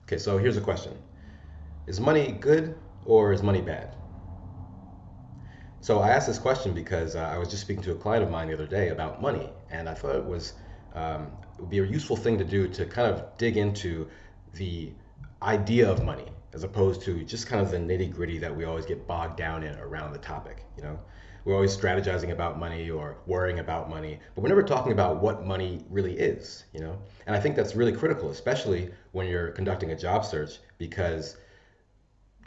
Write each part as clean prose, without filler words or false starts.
Okay, so here's a question. Is money good or is money bad? So I asked this question because I was just speaking to a client of mine the other day about money, and I thought it would be a useful thing to do to kind of dig into the idea of money as opposed to just kind of the nitty gritty that we always get bogged down in around the topic. We're always strategizing about money or worrying about money, but we're never talking about what money really is. And I think that's really critical, especially when you're conducting a job search, because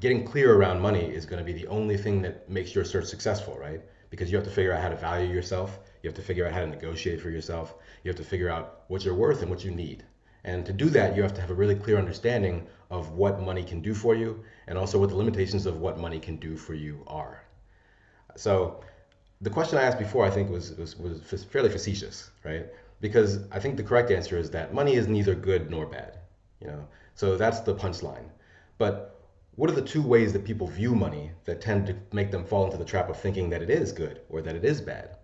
getting clear around money is going to be the only thing that makes your search successful, right? Because you have to figure out how to value yourself, you have to figure out how to negotiate for yourself, you have to figure out what you're worth and what you need. And to do that, you have to have a really clear understanding of what money can do for you and also what the limitations of what money can do for you are. So the question I asked before, I think, was fairly facetious, right? Because I think the correct answer is that money is neither good nor bad, you know. So that's the punchline. But what are the two ways that people view money that tend to make them fall into the trap of thinking that it is good or that it is bad?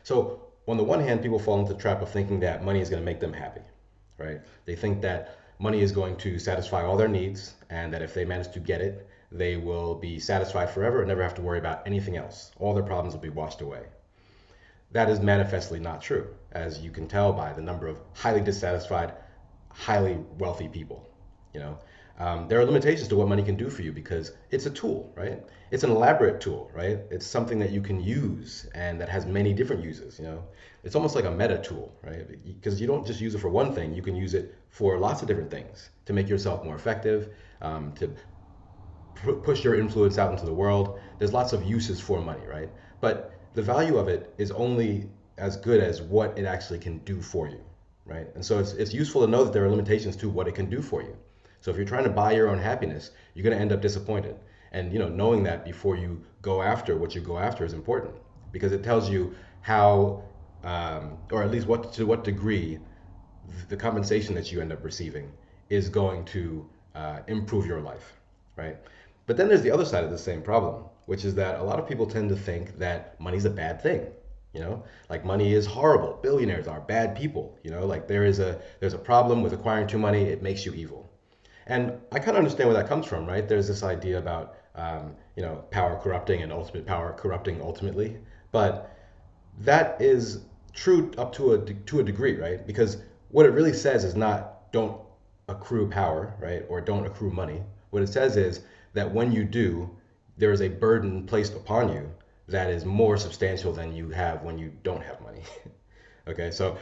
So on the one hand, people fall into the trap of thinking that money is going to make them happy, right? They think that money is going to satisfy all their needs and that if they manage to get it, they will be satisfied forever and never have to worry about anything else. All their problems will be washed away. That is manifestly not true, as you can tell by the number of highly dissatisfied, highly wealthy people. You know, there are limitations to what money can do for you because it's a tool, right? It's an elaborate tool, right? It's something that you can use and that has many different uses. It's almost like a meta tool, right? Because you don't just use it for one thing, you can use it for lots of different things to make yourself more effective, to push your influence out into the world. There's lots of uses for money, right? But the value of it is only as good as what it actually can do for you, right? And so it's useful to know that there are limitations to what it can do for you. So if you're trying to buy your own happiness, you're going to end up disappointed. And knowing that before you go after what you go after is important because it tells you how, or at least to what degree the compensation that you end up receiving is going to improve your life, right? But then there's the other side of the same problem, which is that a lot of people tend to think that money's a bad thing. Like money is horrible. Billionaires are bad people. Like there's a problem with acquiring too money. It makes you evil. And I kind of understand where that comes from, right? There's this idea about power corrupting and ultimate power corrupting ultimately, but that is true up to a degree, right? Because what it really says is not don't accrue power, right, or don't accrue money. What it says is that when you do, there is a burden placed upon you that is more substantial than you have when you don't have money. Okay, so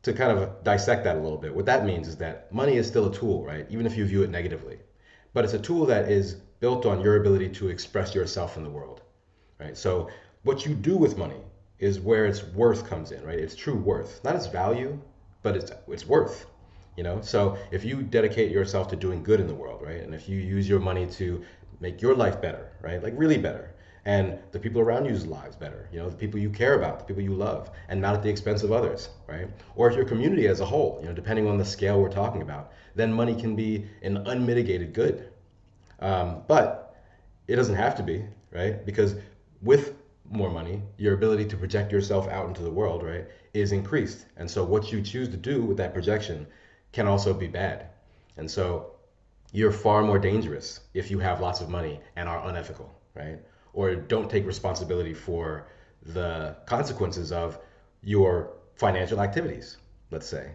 to kind of dissect that a little bit, what that means is that money is still a tool, right? Even if you view it negatively. But it's a tool that is built on your ability to express yourself in the world, right? So what you do with money is where its worth comes in, right? Its true worth, not its value, but its worth. So if you dedicate yourself to doing good in the world, right? And if you use your money to make your life better, right? Like really better, and the people around you's lives better, the people you care about, the people you love, and not at the expense of others, right? Or if your community as a whole, depending on the scale we're talking about, then money can be an unmitigated good. But it doesn't have to be, right? Because with more money, your ability to project yourself out into the world, right, is increased. And so what you choose to do with that projection can also be bad. And so you're far more dangerous if you have lots of money and are unethical, right? Or don't take responsibility for the consequences of your financial activities, let's say.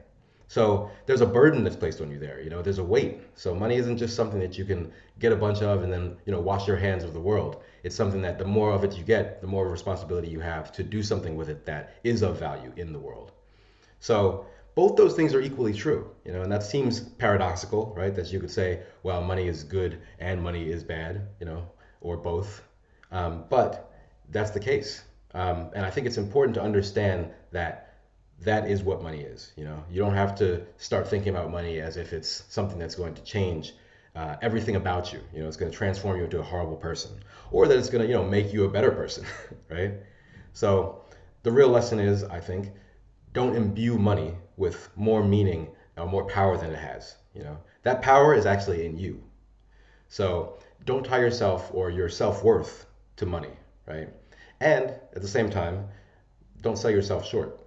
So there's a burden that's placed on you there. There's a weight. So money isn't just something that you can get a bunch of and then, wash your hands of the world. It's something that the more of it you get, the more responsibility you have to do something with it that is of value in the world. So both those things are equally true, and that seems paradoxical, right? That you could say, well, money is good and money is bad, or both. But that's the case. And I think it's important to understand that that is what money is. You don't have to start thinking about money as if it's something that's going to change everything about you. It's going to transform you into a horrible person, or that it's going to, make you a better person, right? So the real lesson is, I think, don't imbue money with more meaning or more power than it has. That power is actually in you. So don't tie yourself or your self-worth to money, right? And at the same time, don't sell yourself short.